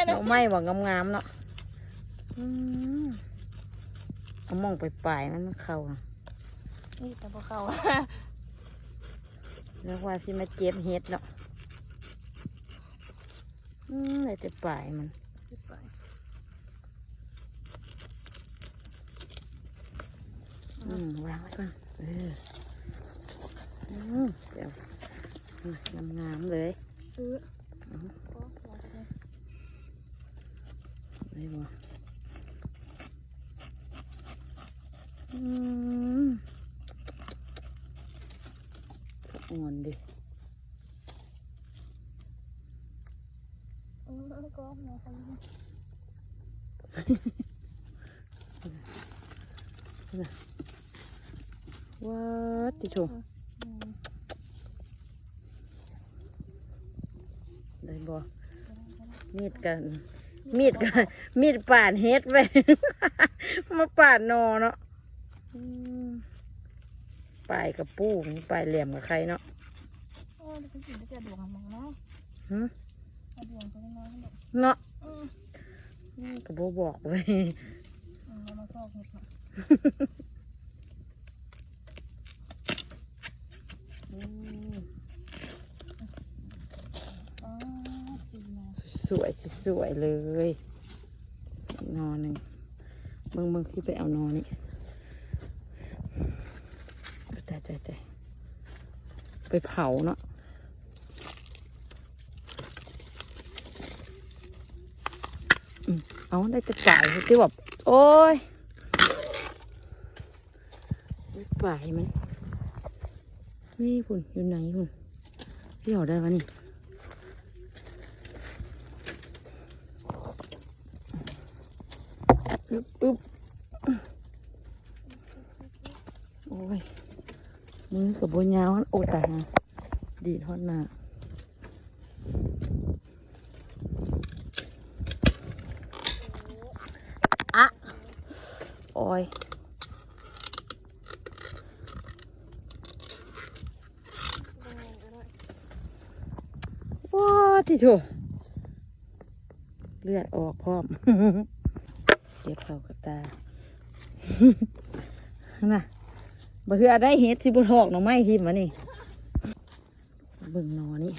เราไม่หวังงามๆเนาะเอามองไปปลายมันเข้านี่แต่พอเข้าแล้วว่าสิมาเจ็บเฮ็ดเนาะเลยแต่ปลายมันวางไว้ก่อนเดี๋ยวงามๆเลยไม่บ่อ่อนดิว้าติโชได้บ่มีดป่านเฮ็ดไป มาป่านนอเนาะปลายกับปูปลายเหลี่ยมกับใครเนาะเนาะกระโบบอกเลยสวยเลยนอหนึ่งมึงที่ไปเอานอนี่ใจไปเผาเนาะเอาได้จะจ่ายที่แบบโอ้ยปลายมันนี่คุณอยู่ไหนคุณพี่เอาได้ปะนี่ปึ๊บโอ้ยมือกับโบยาวโอ้ตายดีทอดหน้าอะโอ้ยว้าที่โถเลือดออกพร้อมเจ็บเข่ากระตาน่ะบ่คือได้เฮ็ดสิบ่ทอกหน่อไม้ทิ่มวะนี่เบิ่งหนอนี่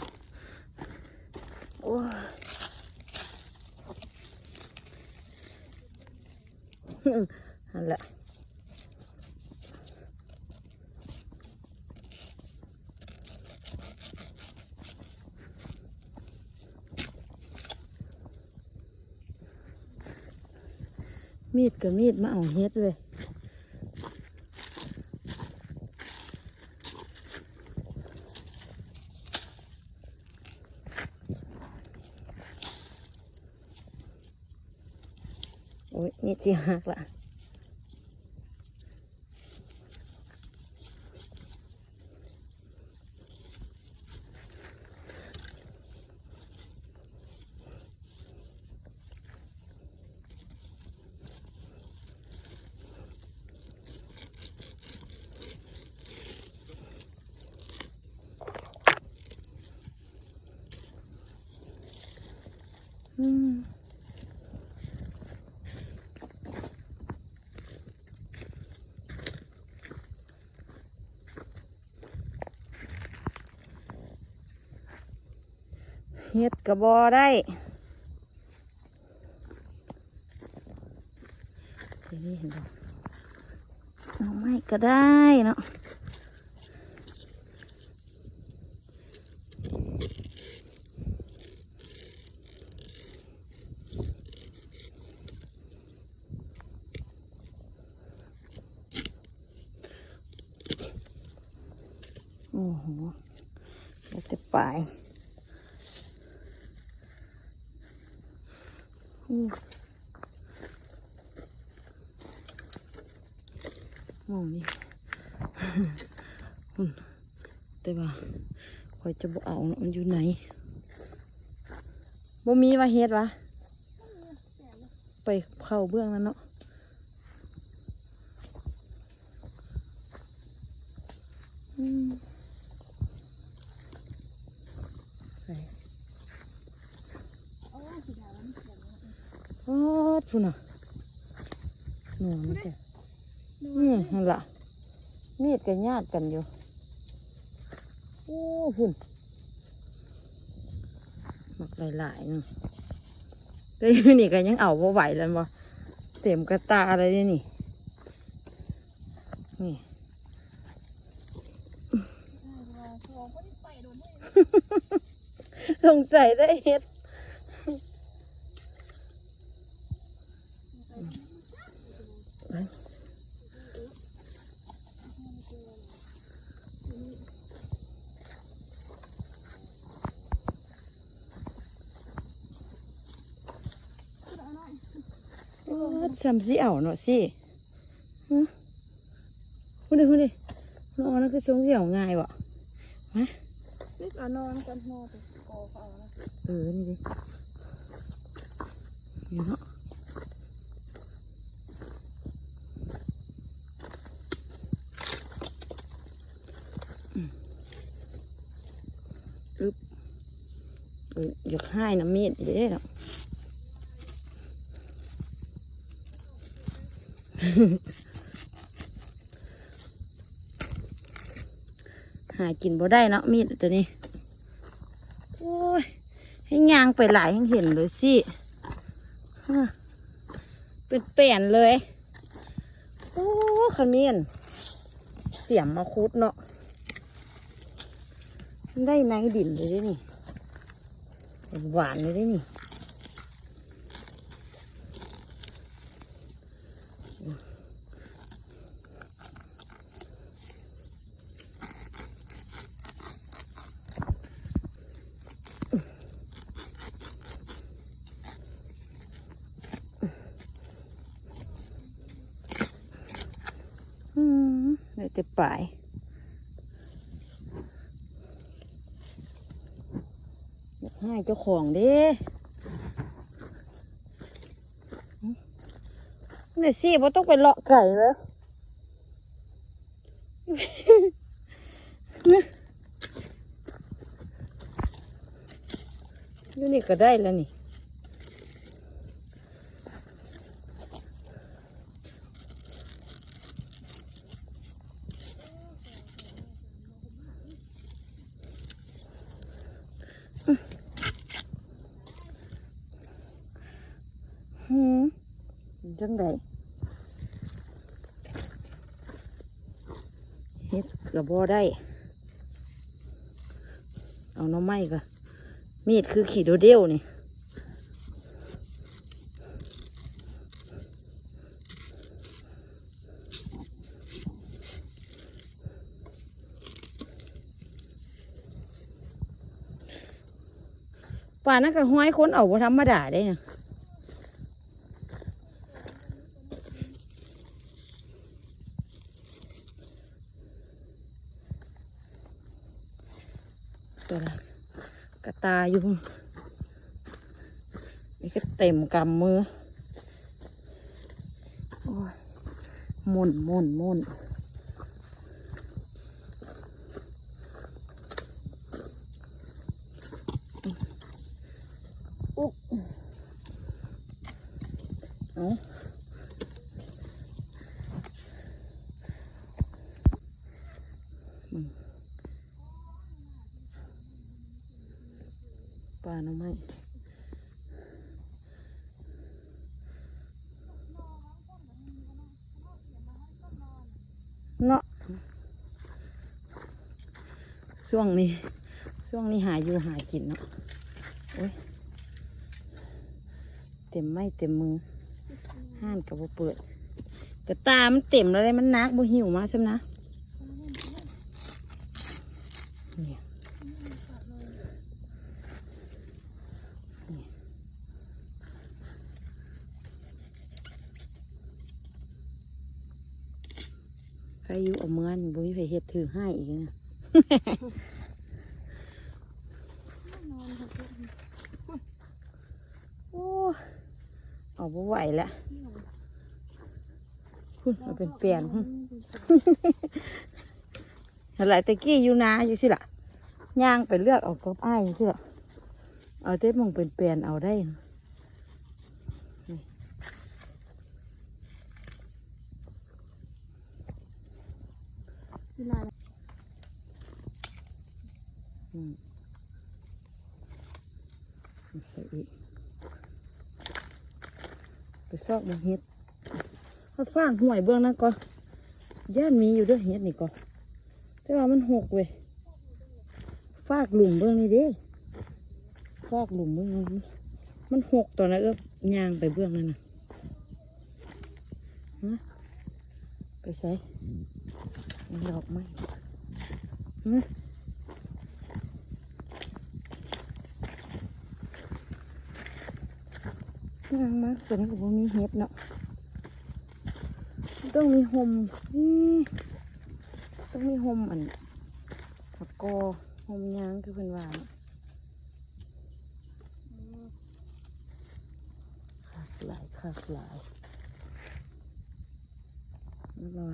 โอ้นั่นแหละมีดกับมีดมาเอาเฮ็ดเลยโอ้ยมีดที่หักละเฮ็ดกระบอได้ทีนี้เห็นบ่เอาไม้ก็ได้เนาะโอ้โหแล้วจะปลายมองนี่แต่ว่าคอยจะบอกเอาเนาะมันอยู่ไหนบ่มีว่าเฮ็ดวะไปเข้าเบื้องแล้วเนาะ อ๋อพุ่นน่ะหนูมันจะนั่นล่ะมีดกันญาติกันอยู่โอ้พุ่นหมักหลายๆนึงแต่นี่ก็ยังเอาบ่ไหวแล้วบ่เต็มกระตาเลยนี่นี่ สงสัยได้เฮ็ดจำสิเอาเนาะสิคุณดินอนนั่นคือทรงเสี่ยวง่ายวะฮะ นึกเอานอนกันนอนไปกอเขาแล้ว นี่ดินี่เนาะอึ๊บอยากให้น้ำมีดเด้เนาะ หากินบ่ได้เนาะมีดตัวนี้โอ้ยให้ยางไปหลายให้เห็นเลยสิเป็นแป่นเลยโอ้ขมิ้นเสียมมาคุดเนาะได้ในดินเลยนี่หวานเลยนี่เลยจะไปให้เจ้าของเด้เนี่ยสิว่าต้องไปเลาะไก่แล้วอยู่นี่ก็ได้แล้วนี่จังไดเฮ็ดกระบอได้เอาหน่อไม้ก็มีดคือขี่โดเดลนี่ป่านั่นก็ห้อยคนเอาบ่ธรรมดาได้เนี่ยตัวละกระตาอยู่นี่ก็เต็มกำมือโอ้ยม่นอุ๊บเอาปลาหน่อไม้เนาะช่วงนี้หาอยู่หากินเนาะโอ้ยเต็มไม้เต็มมือห้านกับบ่เปิดกระตามันเต็มแล้วเลยมันนักบ่หิวมาใช่ไหมนะเนี่ยใครอยู่เอาเมือนบุ้ยไปเฮ็ดถือให้อีกนะโอ้เอาบ่ไหวแล้วเอาเป็นเปลี่ยนอะไรตะกี้อยู่นาอยู่สิล่ะย่างไปเลือกเอากับอ้ายสิล่ะเอาเต้มองเป็นเปลี่ยนเอาได้นี่ เวลา อืมใส่อีกไปซอกมาเฮ็ดเขาฟางห่วยเบื้องนั้นก่อนย่านมีอยู่ด้วยเฮ็ดนี่ก่อนแต่ว่ามันหกเว้ยฟากหลุมเบื้องนี้เด้ฟากหลุมเบื้องนี้มันหกตอนนั้นยางไปเบื้องนั้นนะฮะไปใส่ดอกไม้ฮะยางมากตัวนี้ก็บ่มีเฮ็ดเนาะต้องมีห่มต้องมีห่มอันตะกอห่มยางคือเป็นว่าขากหลายแล้วก็